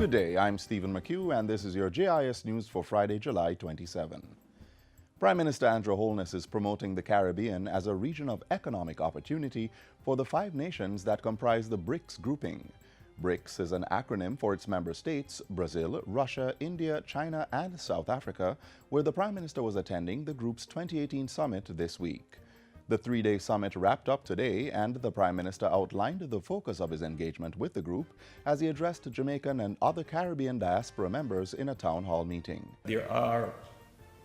Good day, I'm Stephen McHugh, and this is your JIS News for Friday, July 27. Prime Minister Andrew Holness is promoting the Caribbean as a region of economic opportunity for the 5 nations that comprise the BRICS grouping. BRICS is an acronym for its member states, Brazil, Russia, India, China, and South Africa, where the Prime Minister was attending the group's 2018 summit this week. The 3-day summit wrapped up today, and the Prime Minister outlined the focus of his engagement with the group as he addressed Jamaican and other Caribbean diaspora members in a town hall meeting. There are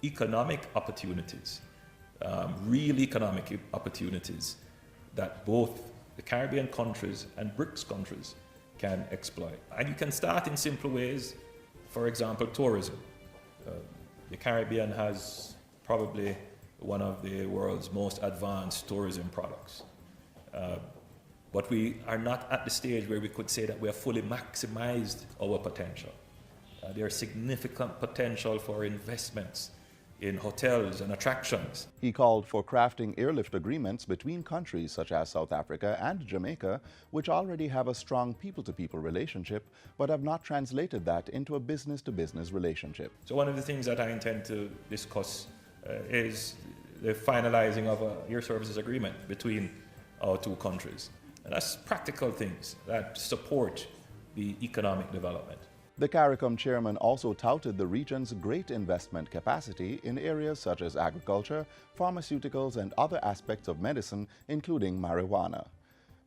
economic opportunities, real economic opportunities that both the Caribbean countries and BRICS countries can exploit. And you can start in simple ways, for example, tourism. The Caribbean has probably one of the world's most advanced tourism products. But we are not at the stage where we could say that we have fully maximized our potential. There is significant potential for investments in hotels and attractions. He called for crafting airlift agreements between countries such as South Africa and Jamaica, which already have a strong people-to-people relationship, but have not translated that into a business-to-business relationship. So one of the things that I intend to discuss is the finalizing of a air services agreement between our 2 countries. And that's practical things that support the economic development. The CARICOM chairman also touted the region's great investment capacity in areas such as agriculture, pharmaceuticals, and other aspects of medicine, including marijuana.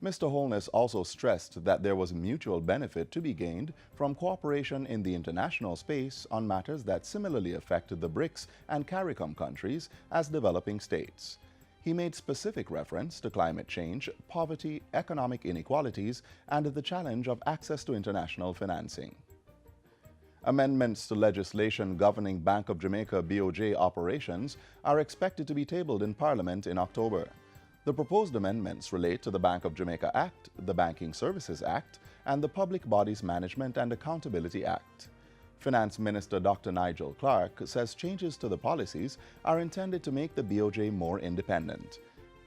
Mr. Holness also stressed that there was mutual benefit to be gained from cooperation in the international space on matters that similarly affected the BRICS and CARICOM countries as developing states. He made specific reference to climate change, poverty, economic inequalities, and the challenge of access to international financing. Amendments to legislation governing Bank of Jamaica BOJ operations are expected to be tabled in Parliament in October. The proposed amendments relate to the Bank of Jamaica Act, the Banking Services Act, and the Public Bodies Management and Accountability Act. Finance Minister Dr. Nigel Clark says changes to the policies are intended to make the BOJ more independent.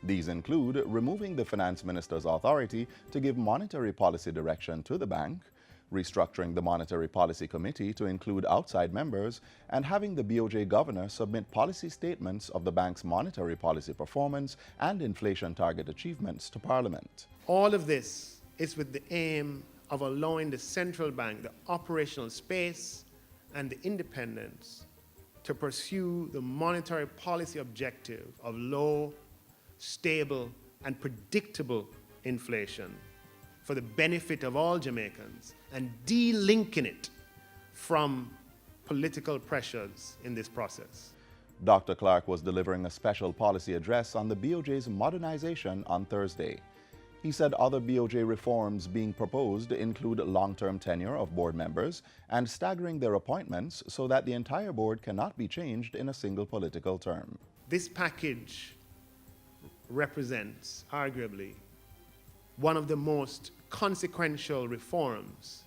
These include removing the Finance Minister's authority to give monetary policy direction to the bank, restructuring the Monetary Policy Committee to include outside members, and having the BOJ governor submit policy statements of the bank's monetary policy performance and inflation target achievements to Parliament. All of this is with the aim of allowing the central bank the operational space and the independence to pursue the monetary policy objective of low, stable, and predictable inflation for the benefit of all Jamaicans, and delinking it from political pressures in this process. Dr. Clark was delivering a special policy address on the BOJ's modernization on Thursday. He said other BOJ reforms being proposed include long-term tenure of board members and staggering their appointments so that the entire board cannot be changed in a single political term. This package represents, arguably, one of the most consequential reforms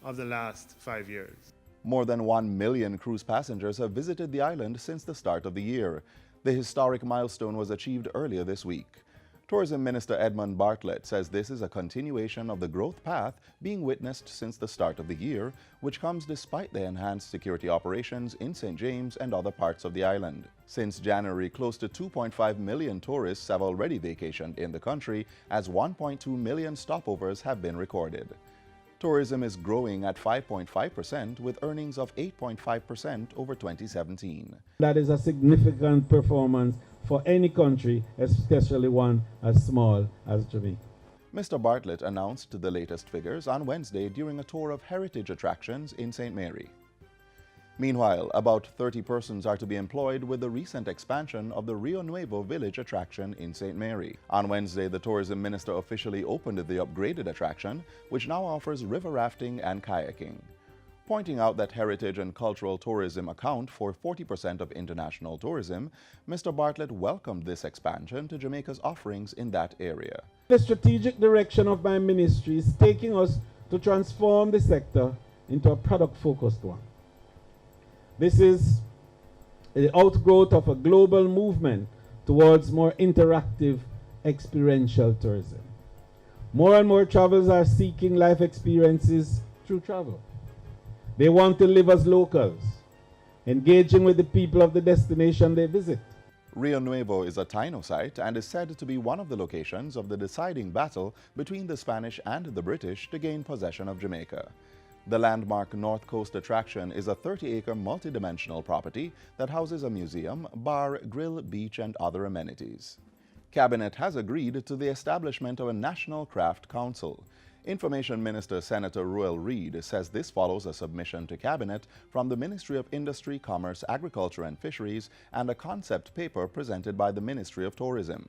of the last 5 years. More than 1 million cruise passengers have visited the island since the start of the year. The historic milestone was achieved earlier this week. Tourism Minister Edmund Bartlett says this is a continuation of the growth path being witnessed since the start of the year, which comes despite the enhanced security operations in St. James and other parts of the island. Since January, close to 2.5 million tourists have already vacationed in the country, as 1.2 million stopovers have been recorded. Tourism is growing at 5.5% with earnings of 8.5% over 2017. That is a significant performance for any country, especially one as small as Jamaica. Mr. Bartlett announced the latest figures on Wednesday during a tour of heritage attractions in St. Mary. Meanwhile, about 30 persons are to be employed with the recent expansion of the Rio Nuevo Village attraction in St. Mary. On Wednesday, the tourism minister officially opened the upgraded attraction, which now offers river rafting and kayaking. Pointing out that heritage and cultural tourism account for 40% of international tourism, Mr. Bartlett welcomed this expansion to Jamaica's offerings in that area. The strategic direction of my ministry is taking us to transform the sector into a product-focused one. This is the outgrowth of a global movement towards more interactive, experiential tourism. More and more travelers are seeking life experiences through travel. They want to live as locals, engaging with the people of the destination they visit. Rio Nuevo is a Taino site and is said to be one of the locations of the deciding battle between the Spanish and the British to gain possession of Jamaica. The landmark North Coast attraction is a 30-acre multi-dimensional property that houses a museum, bar, grill, beach, and other amenities. Cabinet has agreed to the establishment of a National Craft Council. Information Minister Senator Ruel Reid says this follows a submission to Cabinet from the Ministry of Industry, Commerce, Agriculture and Fisheries and a concept paper presented by the Ministry of Tourism.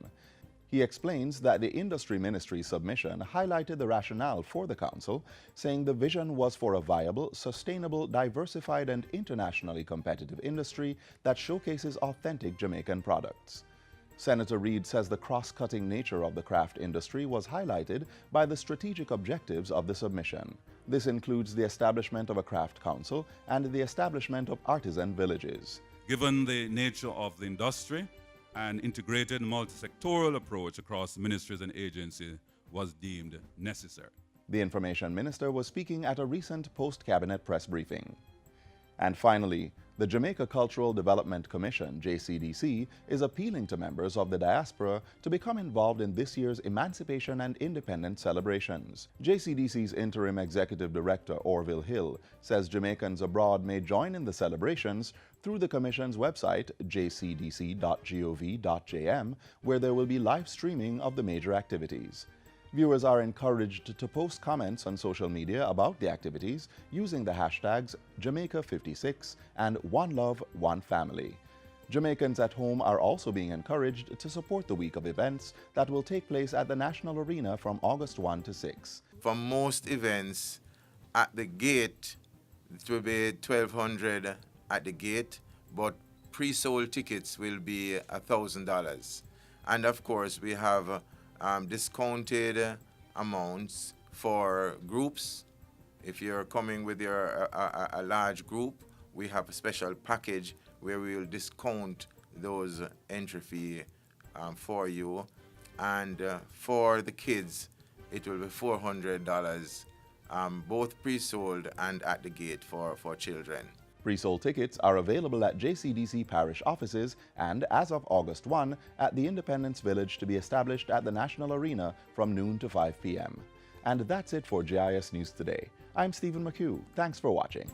He explains that the Industry Ministry's submission highlighted the rationale for the council, saying the vision was for a viable, sustainable, diversified and internationally competitive industry that showcases authentic Jamaican products. Senator Reid says the cross-cutting nature of the craft industry was highlighted by the strategic objectives of the submission. This includes the establishment of a craft council and the establishment of artisan villages. Given the nature of the industry, an integrated multi-sectoral approach across ministries and agencies was deemed necessary. The Information Minister was speaking at a recent post-cabinet press briefing. And finally, the Jamaica Cultural Development Commission, JCDC, is appealing to members of the diaspora to become involved in this year's Emancipation and Independence celebrations. JCDC's Interim Executive Director, Orville Hill, says Jamaicans abroad may join in the celebrations through the Commission's website, jcdc.gov.jm, where there will be live streaming of the major activities. Viewers are encouraged to post comments on social media about the activities using the hashtags Jamaica56 and One Love, One Family. Jamaicans at home are also being encouraged to support the week of events that will take place at the National Arena from August 1 to 6. For most events, at the gate, it will be $1,200 at the gate, but pre-sold tickets will be $1,000. And of course, we have discounted amounts for groups. If you're coming with a large group, we have a special package where we will discount those entry fee for you. And for the kids, it will be $400, both pre-sold and at the gate for children. Pre-sold tickets are available at JCDC parish offices and, as of August 1, at the Independence Village to be established at the National Arena from noon to 5 p.m. And that's it for JIS News Today. I'm Stephen McHugh. Thanks for watching.